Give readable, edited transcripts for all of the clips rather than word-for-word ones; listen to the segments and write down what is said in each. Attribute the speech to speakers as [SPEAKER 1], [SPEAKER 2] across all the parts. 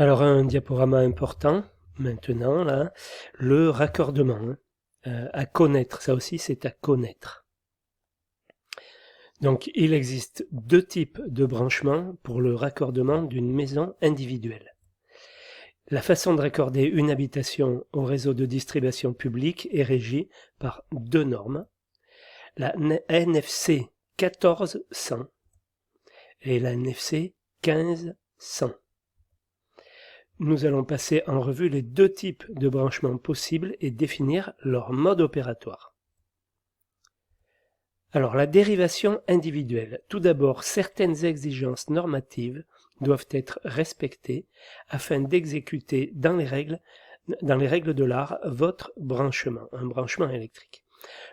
[SPEAKER 1] Alors un diaporama important, maintenant, là, le raccordement, à connaître, ça aussi c'est à connaître. Donc il existe deux types de branchements pour le raccordement d'une maison individuelle. La façon de raccorder une habitation au réseau de distribution publique est régie par deux normes, la NFC 1400 et la NFC 1500. Nous allons passer en revue les deux types de branchements possibles et définir leur mode opératoire. Alors, la dérivation individuelle. Tout d'abord, certaines exigences normatives doivent être respectées afin d'exécuter dans les règles de l'art votre branchement, un branchement électrique.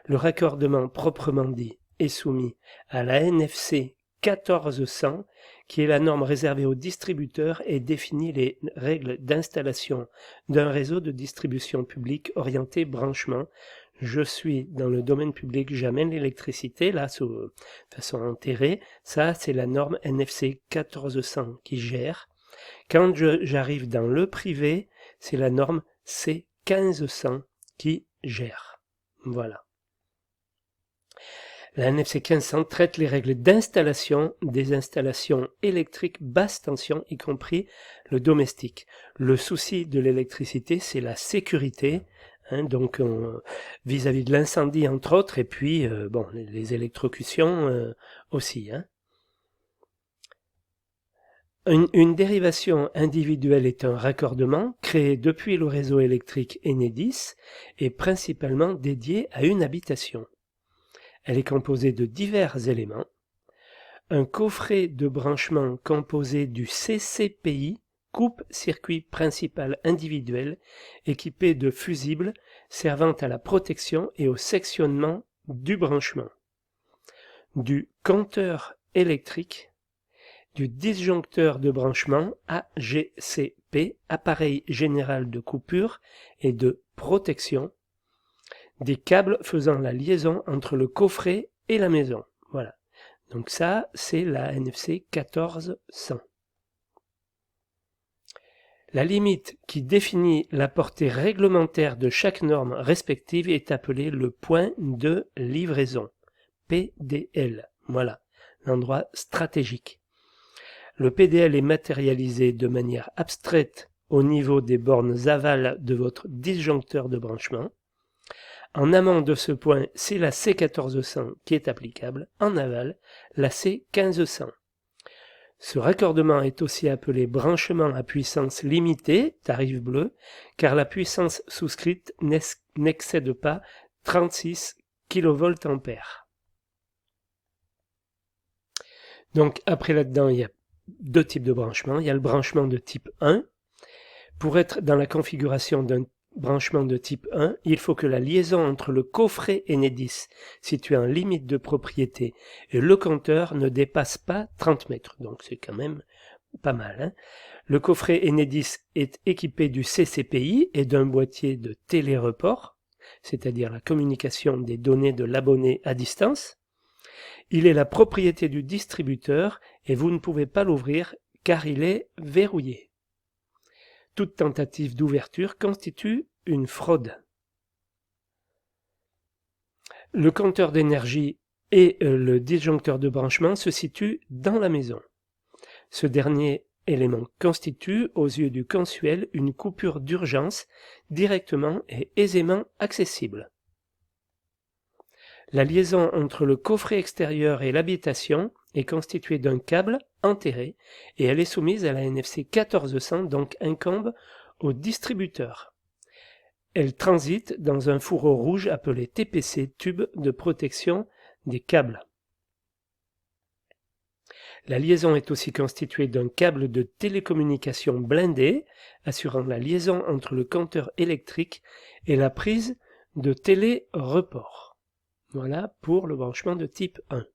[SPEAKER 1] Le raccordement proprement dit est soumis à la NFC 1400, qui est la norme réservée aux distributeurs et définit les règles d'installation d'un réseau de distribution publique orienté branchement. Je suis dans le domaine public, j'amène l'électricité, là, de façon enterrée. Ça, c'est la norme NFC 1400 qui gère. Quand j'arrive dans le privé, c'est la norme C1500 qui gère. Voilà. La NFC 1500 traite les règles d'installation des installations électriques basse tension, y compris le domestique. Le souci de l'électricité, c'est la sécurité, donc vis-à-vis de l'incendie entre autres, et puis bon, les électrocutions aussi. Une dérivation individuelle est un raccordement créé depuis le réseau électrique Enedis et principalement dédié à une habitation. Elle est composée de divers éléments. Un coffret de branchement composé du CCPI, coupe-circuit principal individuel, équipé de fusibles servant à la protection et au sectionnement du branchement. Du compteur électrique, du disjoncteur de branchement AGCP, appareil général de coupure et de protection, des câbles faisant la liaison entre le coffret et la maison. Voilà. Donc ça, c'est la NFC 1400. La limite qui définit la portée réglementaire de chaque norme respective est appelée le point de livraison, PDL. Voilà, l'endroit stratégique. Le PDL est matérialisé de manière abstraite au niveau des bornes aval de votre disjoncteur de branchement. En amont de ce point, c'est la C1400 qui est applicable. En aval, la C1500. Ce raccordement est aussi appelé branchement à puissance limitée, tarif bleu, car la puissance souscrite n'excède pas 36 kVA. Donc après là-dedans, il y a deux types de branchements. Il y a le branchement de type 1. Pour être dans la configuration d'un branchement de type 1, il faut que la liaison entre le coffret Enedis, situé en limite de propriété, et le compteur ne dépasse pas 30 mètres. Donc c'est quand même pas mal. Le coffret Enedis est équipé du CCPI et d'un boîtier de téléreport, c'est-à-dire la communication des données de l'abonné à distance. Il est la propriété du distributeur et vous ne pouvez pas l'ouvrir car il est verrouillé. Toute tentative d'ouverture constitue une fraude. Le compteur d'énergie et le disjoncteur de branchement se situent dans la maison. Ce dernier élément constitue, aux yeux du consuel, une coupure d'urgence directement et aisément accessible. La liaison entre le coffret extérieur et l'habitation est constituée d'un câble enterré et elle est soumise à la NFC 1400, donc incombe au distributeur. Elle transite dans un fourreau rouge appelé TPC, tube de protection des câbles. La liaison est aussi constituée d'un câble de télécommunication blindé, assurant la liaison entre le compteur électrique et la prise de télé-report. Voilà pour le branchement de type 1.